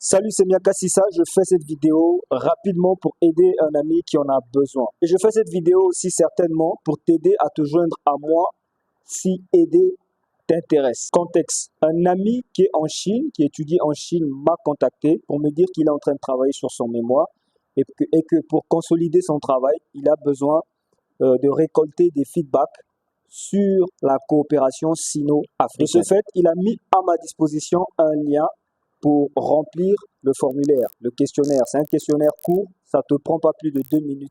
Salut, c'est Miaka Sissa. Je fais cette vidéo rapidement pour aider un ami qui en a besoin. Et je fais cette vidéo aussi certainement pour t'aider à te joindre à moi si aider t'intéresse. Contexte. Un ami qui est en Chine, qui étudie en Chine, m'a contacté pour me dire qu'il est en train de travailler sur son mémoire et que pour consolider son travail, il a besoin de récolter des feedbacks sur la coopération sino-africaine. De ce fait, il a mis à ma disposition un lien pour remplir le formulaire, le questionnaire. C'est un questionnaire court, ça ne te prend pas plus de 2 minutes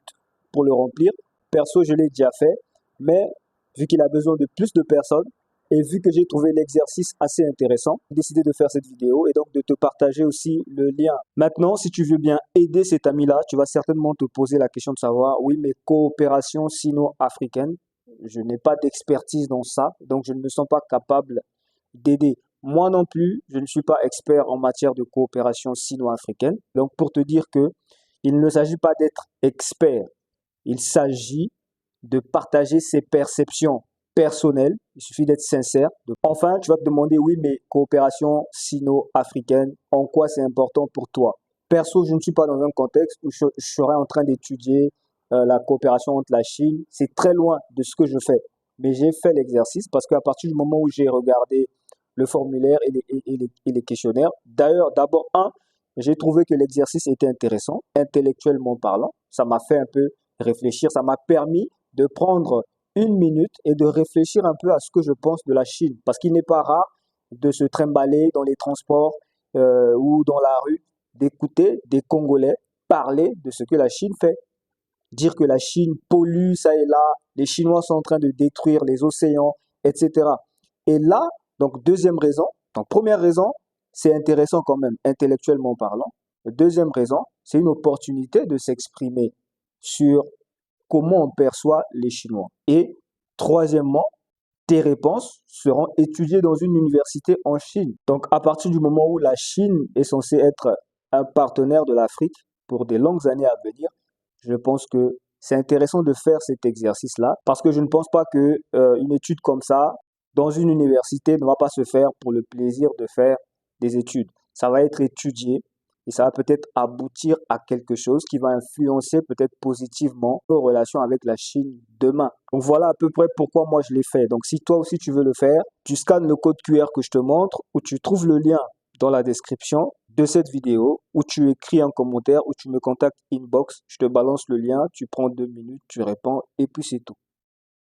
pour le remplir. Perso, je l'ai déjà fait, mais vu qu'il a besoin de plus de personnes et vu que j'ai trouvé l'exercice assez intéressant, j'ai décidé de faire cette vidéo et donc de te partager aussi le lien. Maintenant, si tu veux bien aider cet ami-là, tu vas certainement te poser la question de savoir, oui, mais coopération sino-africaine, je n'ai pas d'expertise dans ça, donc je ne me sens pas capable d'aider. Moi non plus, je ne suis pas expert en matière de coopération sino-africaine. Donc, pour te dire que il ne s'agit pas d'être expert, il s'agit de partager ses perceptions personnelles. Il suffit d'être sincère. Enfin, tu vas te demander, oui, mais coopération sino-africaine, en quoi c'est important pour toi? Perso, je ne suis pas dans un contexte où je serais en train d'étudier la coopération entre la Chine. C'est très loin de ce que je fais. Mais j'ai fait l'exercice parce qu'à partir du moment où j'ai regardé le formulaire et les questionnaires. D'ailleurs, d'abord, j'ai trouvé que l'exercice était intéressant, intellectuellement parlant. Ça m'a fait un peu réfléchir, ça m'a permis de prendre 1 minute et de réfléchir un peu à ce que je pense de la Chine. Parce qu'il n'est pas rare de se trimballer dans les transports ou dans la rue, d'écouter des Congolais parler de ce que la Chine fait. Dire que la Chine pollue ça et là, les Chinois sont en train de détruire les océans, etc. Et là, donc deuxième raison, donc première raison, c'est intéressant quand même, intellectuellement parlant. Deuxième raison, c'est une opportunité de s'exprimer sur comment on perçoit les Chinois. Et troisièmement, tes réponses seront étudiées dans une université en Chine. Donc à partir du moment où la Chine est censée être un partenaire de l'Afrique pour des longues années à venir, je pense que c'est intéressant de faire cet exercice-là parce que je ne pense pas que une étude comme ça dans une université ne va pas se faire pour le plaisir de faire des études. Ça va être étudié et ça va peut-être aboutir à quelque chose qui va influencer peut-être positivement nos relations avec la Chine demain. Donc voilà à peu près pourquoi moi je l'ai fait. Donc si toi aussi tu veux le faire, tu scannes le code QR que je te montre ou tu trouves le lien dans la description de cette vidéo où tu écris un commentaire ou tu me contactes inbox, je te balance le lien, tu prends 2 minutes, tu réponds et puis c'est tout.